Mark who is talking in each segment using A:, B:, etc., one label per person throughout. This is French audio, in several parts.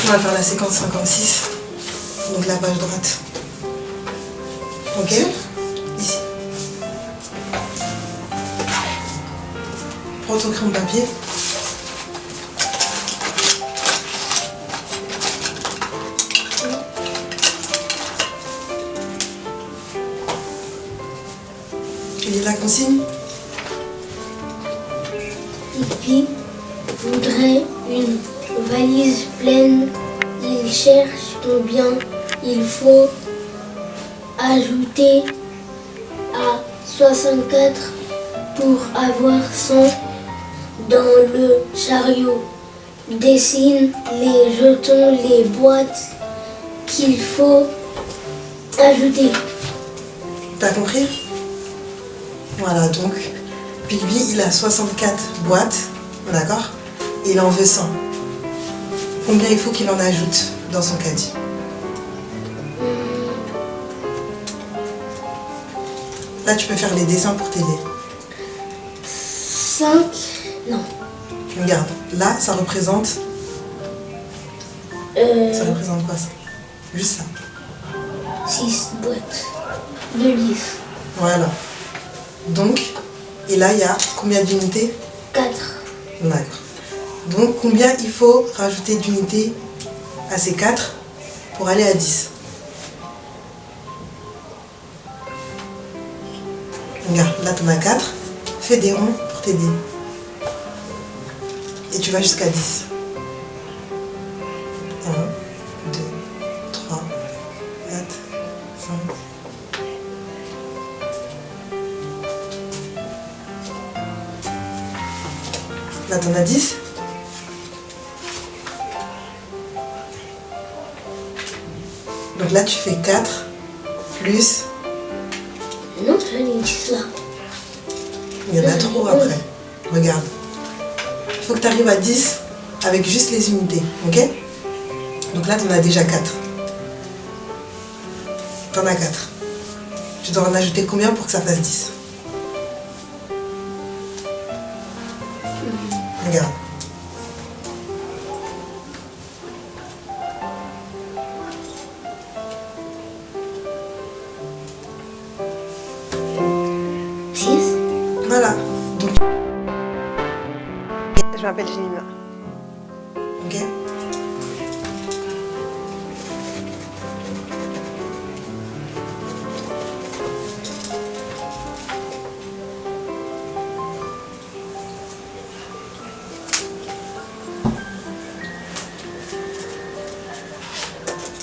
A: On va faire la séquence 56. Donc la page droite. Ok? Ici. Prends ton crayon de papier. Tu lis la consigne?
B: Pipi voudrait une valise pleine. Il cherche combien il faut ajouter à 64 pour avoir 100 dans le chariot. Dessine les jetons, les boîtes qu'il faut ajouter.
A: T'as compris? Voilà, donc Pigby il a 64 boîtes, d'accord? Et il en veut 100. Combien il faut qu'il en ajoute dans son caddie? Là tu peux faire les dessins pour t'aider.
B: 5, non.
A: Regarde, là ça représente... Ça représente quoi ça? Juste ça.
B: 6 boîtes de 10.
A: Voilà. Donc, et là il y a combien d'unités?
B: 4.
A: D'accord. Donc combien il faut rajouter d'unités à ces 4 pour aller à 10? Regarde, là tu en as 4. Fais des ronds pour t'aider. Et tu vas jusqu'à 10. 1, 2, 3, 4, 5. Là tu en as 10. Donc là tu fais 4 plus...
B: Non, tu as les 10 là.
A: Il y en a trop après. Regarde. Il faut que tu arrives à 10 avec juste les unités. Ok? Donc là tu en as déjà 4. Tu en as 4. Tu dois en ajouter combien pour que ça fasse 10? Regarde. Voilà. Donc... Je m'appelle Jenima. Ok?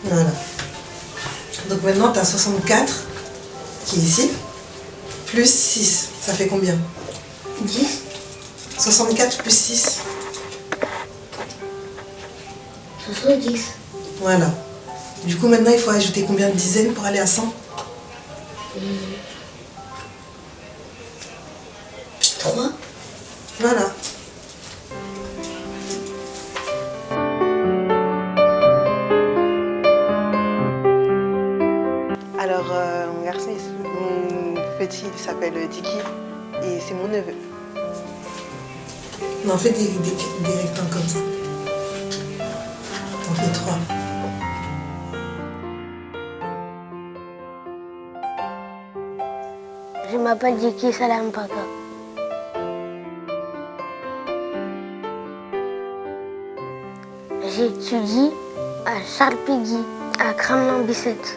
A: Voilà. Donc maintenant tu as 64 qui est ici, plus 6. Ça fait combien?
B: 10.
A: 64 plus 6.
B: 70.
A: Voilà. Du coup maintenant il faut ajouter combien de dizaines pour aller à 100?
B: 3.
A: Voilà. Alors mon garçon, mon petit il s'appelle Dicky et c'est mon neveu. On en fait des rectangles comme ça. On fait 3.
B: Je m'appelle Dicky Salam Paka. J'étudie à Charles Péguy, à Kremlin-Bicêtre.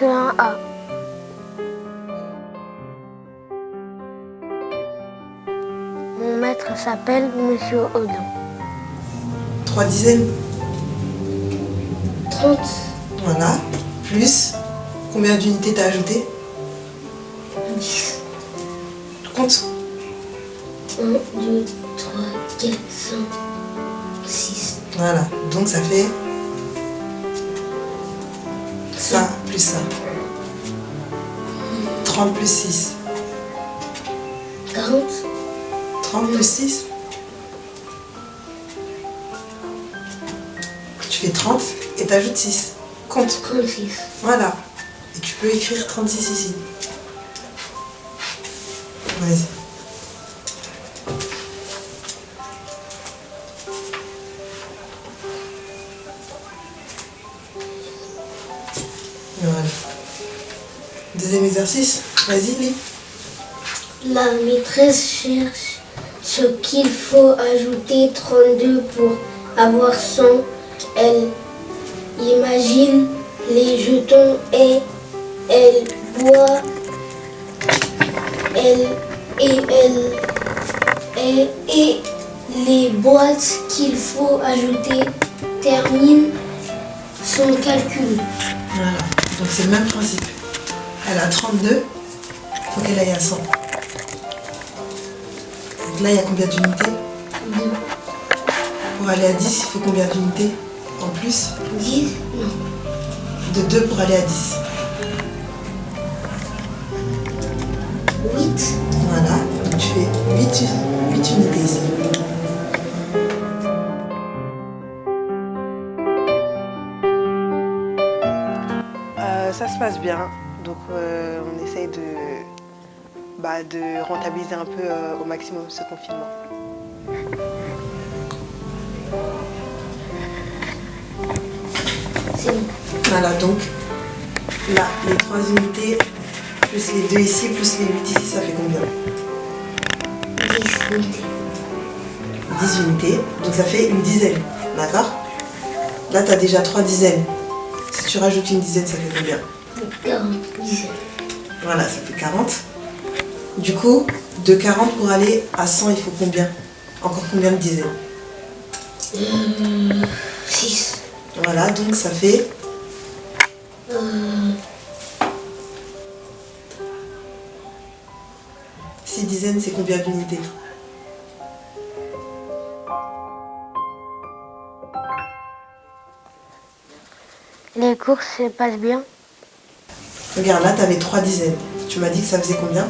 B: CE1A. Mon maître s'appelle Monsieur Odin.
A: 3 dizaines.
B: 30.
A: Voilà. Plus combien d'unités t'as ajouté?
B: 10.
A: Compte.
B: 1, 2, 3, 4, 5, 6.
A: Voilà. Donc ça fait ça plus ça. 30 plus 6.
B: 40.
A: 30 plus 6. Tu fais 30 et t'ajoutes 6. Compte.
B: 36.
A: Voilà. Et tu peux écrire 36 ici. Vas-y. l'exercice. Vas-y, lis.
B: La maîtresse cherche ce qu'il faut ajouter 32 pour avoir 100. Elle imagine les jetons et elle voit et les boîtes qu'il faut ajouter. Termine son calcul.
A: Voilà, donc c'est le même principe. Elle a 32, il faut qu'elle aille à 100. Donc là, il y a combien d'unités?
B: 2.
A: Pour aller à 10, il faut combien d'unités en plus?
B: 10. Non.
A: De 2 pour aller à 10.
B: 8.
A: Voilà, donc tu fais 8 unités ici. Ça se passe bien, donc on essaye de rentabiliser un peu au maximum ce confinement.
B: C'est bon.
A: Voilà, donc là, les 3 unités, plus les 2 ici, plus les 8 ici, ça fait combien?
B: 10 unités.
A: 10 unités, donc ça fait une dizaine, d'accord? Là, tu as déjà 3 dizaines. Si tu rajoutes une dizaine, ça fait combien?
B: 40 dizaines.
A: Voilà, ça fait 40. Du coup, de 40 pour aller à 100, il faut combien? Encore combien de dizaines?
B: 6.
A: Voilà, donc ça fait 6 dizaines, c'est combien d'unités?
B: Les courses se passent bien.
A: Regarde, là, tu avais 3 dizaines. Tu m'as dit que ça faisait combien?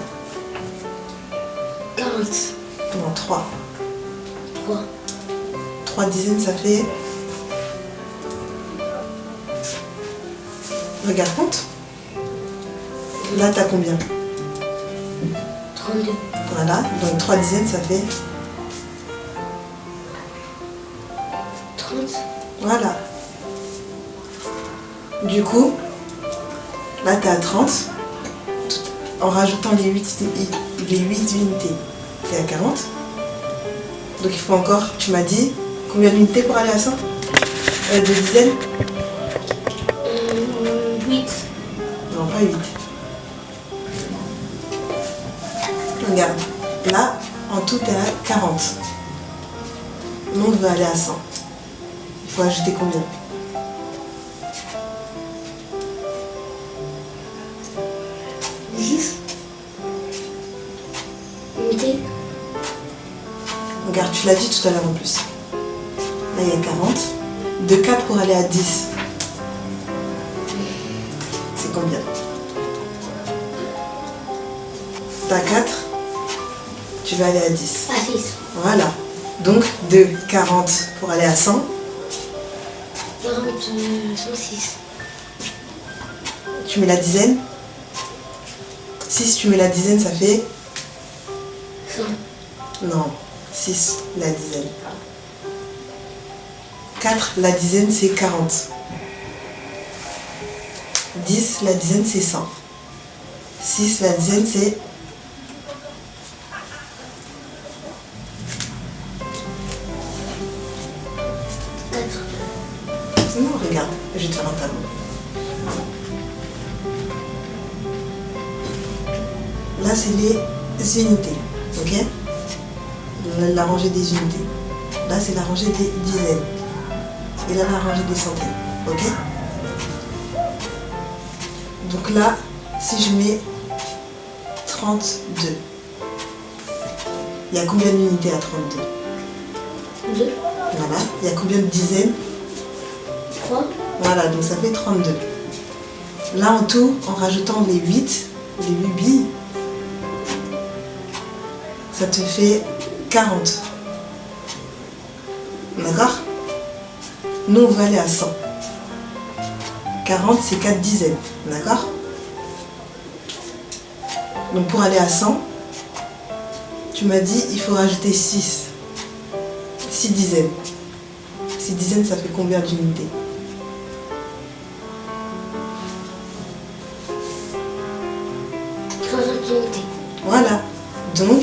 B: 40.
A: Non, 3.
B: 3.
A: 3 dizaines, ça fait... Regarde, compte. Là, tu as combien?
B: 32.
A: Voilà, donc 3 dizaines, ça fait...
B: 30.
A: Voilà. Du coup, là, tu es à 30. En rajoutant les 8 unités, tu es à 40. Donc, il faut encore, tu m'as dit, combien d'unités pour aller à 100? De dizaines?
B: 8.
A: Non, pas 8. Regarde, là, en tout, tu es à 40. Nous, on veut aller à 100. Il faut ajouter combien?
B: 10. Unités.
A: Regarde, tu l'as dit tout à l'heure en plus. Là, il y a 40. De 4 pour aller à 10. C'est combien? T'as 4, tu vas aller à 10.
B: À 6.
A: Voilà. Donc, de 40 pour aller à 100.
B: 40, 106.
A: Tu mets la dizaine. 6, tu mets la dizaine, ça fait...
B: 100.
A: Non, 6, la dizaine. 4, la dizaine, c'est 40. 10, la dizaine, c'est 100. 6, la dizaine, c'est... Non, regarde, je vais te faire un tableau. Là, c'est les unités, ok? La rangée des unités. Là, c'est la rangée des dizaines. Et là, la rangée des centaines, ok? Donc là, si je mets 32, il y a combien d'unités à 32?
B: 2.
A: Voilà. Il y a combien de dizaines?
B: 3.
A: Voilà, donc ça fait 32. Là, en tout, en rajoutant les 8 billes, ça te fait 40. D'accord? Nous, on va aller à 100. 40, c'est 4 dizaines. D'accord? Donc, pour aller à 100, tu m'as dit il faut rajouter 6. 6 dizaines. 6 dizaines, ça fait combien d'unités? Voilà. Donc,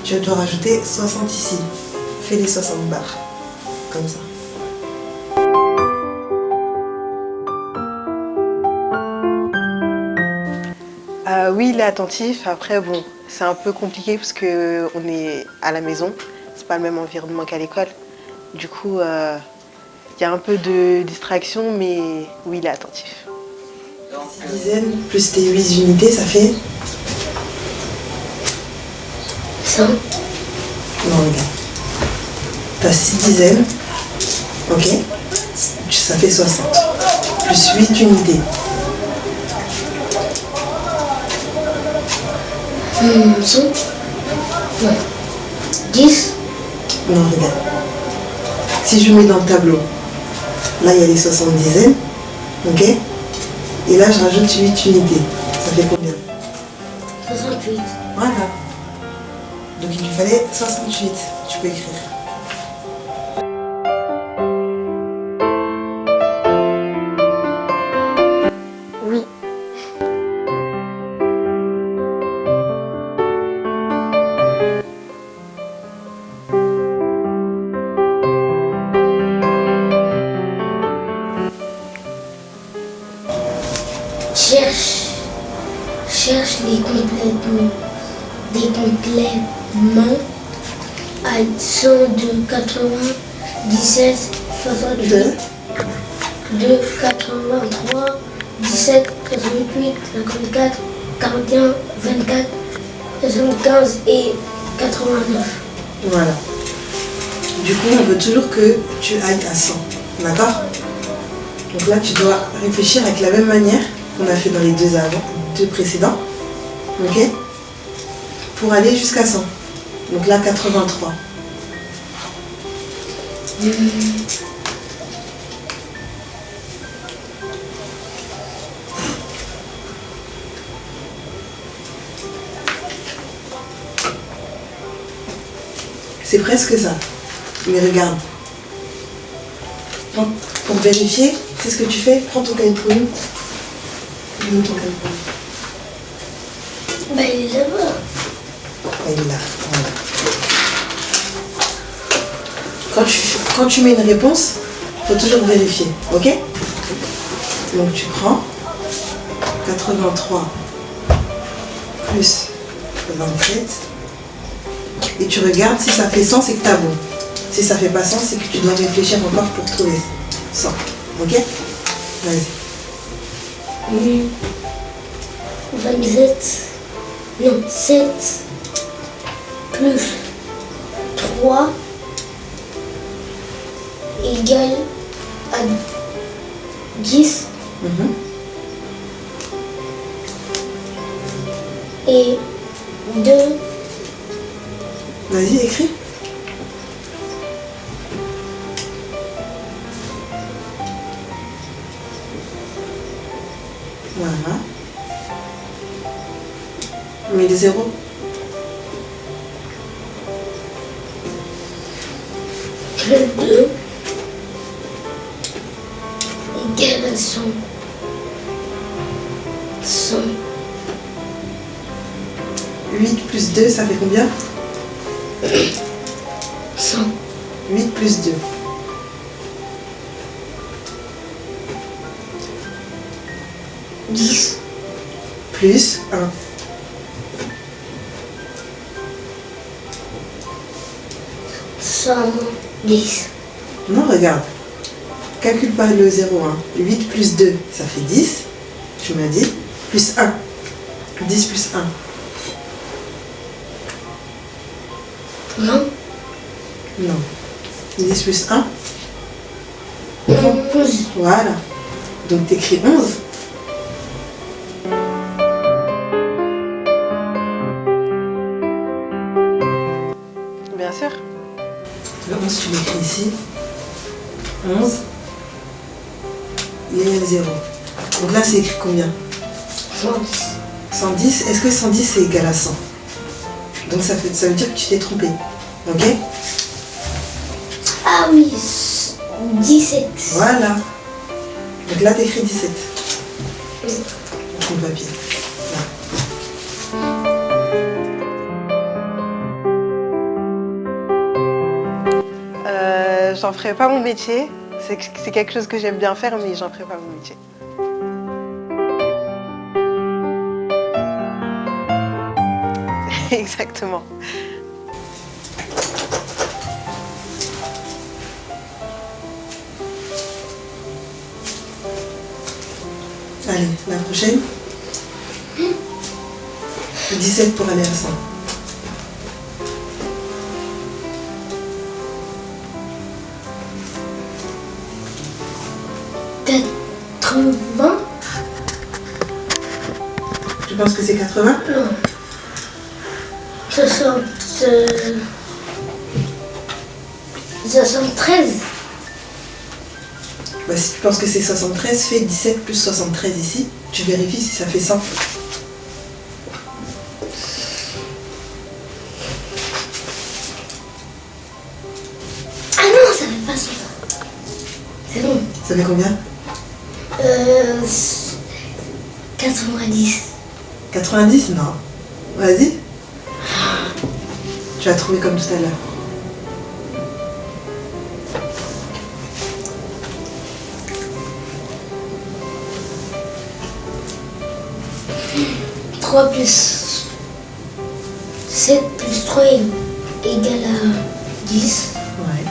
A: tu dois rajouter 60 ici. Fais les 60 barres. Comme ça. Oui, il est attentif. Après, bon, c'est un peu compliqué parce qu'on est à la maison. C'est pas le même environnement qu'à l'école. Du coup, il y a un peu de distraction, mais oui, il est attentif. 6 dizaines plus tes 8 unités, ça fait
B: 100.
A: Non, regarde. T'as 6 dizaines, ok? Ça fait 60. Plus 8 unités.
B: 100. Ouais. 10.
A: Non, regarde. Si je mets dans le tableau, là il y a les 60 dizaines, ok? Et là je rajoute 8 unités. Ça fait combien?
B: 68.
A: Voilà. Donc il lui fallait 68. Tu peux écrire.
B: Oui. Cherche les compléments à 102, 97, 68, 2, 83, 17, 88, 54, 41, 24, 75 et 89.
A: Voilà. Du coup, on veut toujours que tu ailles à 100. D'accord? Donc là, tu dois réfléchir avec la même manière qu'on a fait dans les deux précédents. Ok? Pour aller jusqu'à 100. Donc là, 83. C'est presque ça. Mais regarde. Pour vérifier, c'est ce que tu fais. Prends ton cahier de pollen. Donne ton cahier de pollen.
B: Bah, il est là-bas.
A: Il est là. Voilà. Quand tu mets une réponse, il faut toujours vérifier. Ok? Donc tu prends 83 plus 27 et tu regardes si ça fait 100, c'est que tu as bon. Si ça fait pas 100, c'est que tu dois réfléchir encore pour trouver 100. Ok? Vas-y.
B: 27, non, 7 plus 3 égale à 10 et 2.
A: Vas-y, écris. Voilà. Mets les zéros.
B: Le 2 égale à 100. 100.
A: 8 plus 2, ça fait combien?
B: 100.
A: 8 plus 2.
B: 10.
A: Plus 1.
B: 110.
A: Non, regarde. Calcule pas le 0, 1. 8 plus 2, ça fait 10. Tu m'as dit. Plus 1. 10 plus 1.
B: Non.
A: Non. 10 plus 1.
B: 11.
A: Voilà. Donc t'écris 11. Bien sûr. Le 11, tu l'écris ici. 11. Il y a 0. Donc là, c'est écrit combien?
B: 110.
A: 110. Est-ce que 110 c'est égal à 100? Donc ça veut dire que tu t'es trompé. Ok?
B: Ah oui, 17.
A: Voilà. Donc là, t'écris 17. Ton papier. Là. j'en ferai pas mon métier. C'est quelque chose que j'aime bien faire, mais j'en ferai pas mon métier. Exactement. Allez, la prochaine. 17 pour aller à 100. Tu penses que c'est 80?
B: Non. 73.
A: Bah, si tu penses que c'est 73, fais 17 plus 73 ici. Tu vérifies si ça fait 100.
B: Ah non, ça fait pas 100. C'est bon.
A: Ça fait combien?
B: 90.
A: 90? Non. Vas-y. Tu vas trouver comme tout à l'heure.
B: « 3 plus 7 plus 3 égale à 10.
A: Ouais.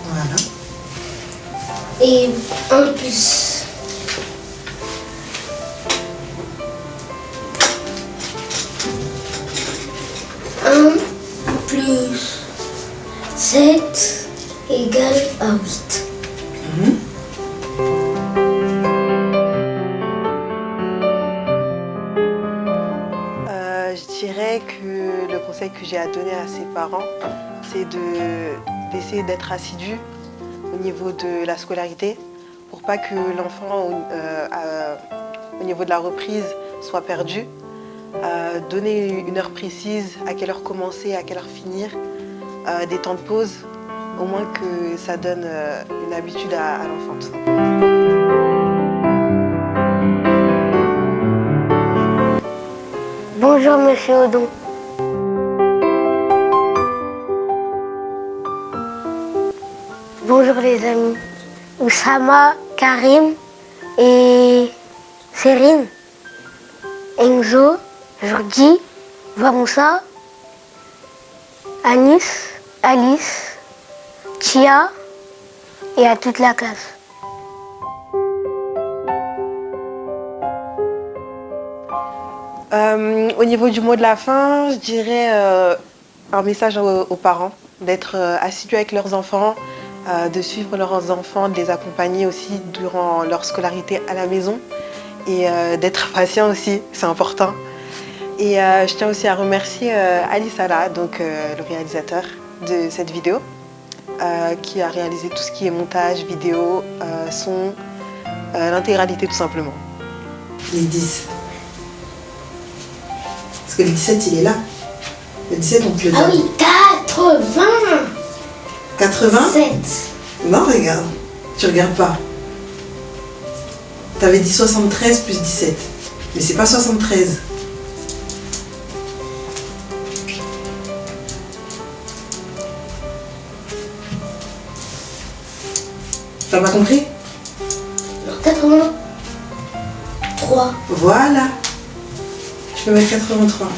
A: Voilà.
B: Et 1 plus 1 plus 7 égale à 8.
A: Je dirais que le conseil que j'ai à donner à ses parents, c'est d'essayer d'être assidu au niveau de la scolarité pour pas que l'enfant, au niveau de la reprise, soit perdu. Donner une heure précise, à quelle heure commencer, à quelle heure finir, des temps de pause, au moins que ça donne une habitude à l'enfant. Tout simplement.
B: Bonjour Monsieur Odon. Bonjour les amis. Oussama, Karim et Serine, Enzo, Jordi, Varoussa, Anis, Alice, Tia et à toute la classe.
A: Au niveau du mot de la fin, je dirais un message aux parents, d'être assidus avec leurs enfants, de suivre leurs enfants, de les accompagner aussi durant leur scolarité à la maison et d'être patient aussi, c'est important. Et je tiens aussi à remercier Ali Salah, donc le réalisateur de cette vidéo, qui a réalisé tout ce qui est montage, vidéo, son, l'intégralité tout simplement. Les 10. Parce que le 17, il est là. Le 17, on te le donne.
B: Ah oui, 80.
A: 80
B: 7.
A: Non, regarde. Tu regardes pas. T'avais dit 73 plus 17. Mais c'est pas 73. T'as pas compris?
B: 83.
A: Voilà. Tu peux mettre 83.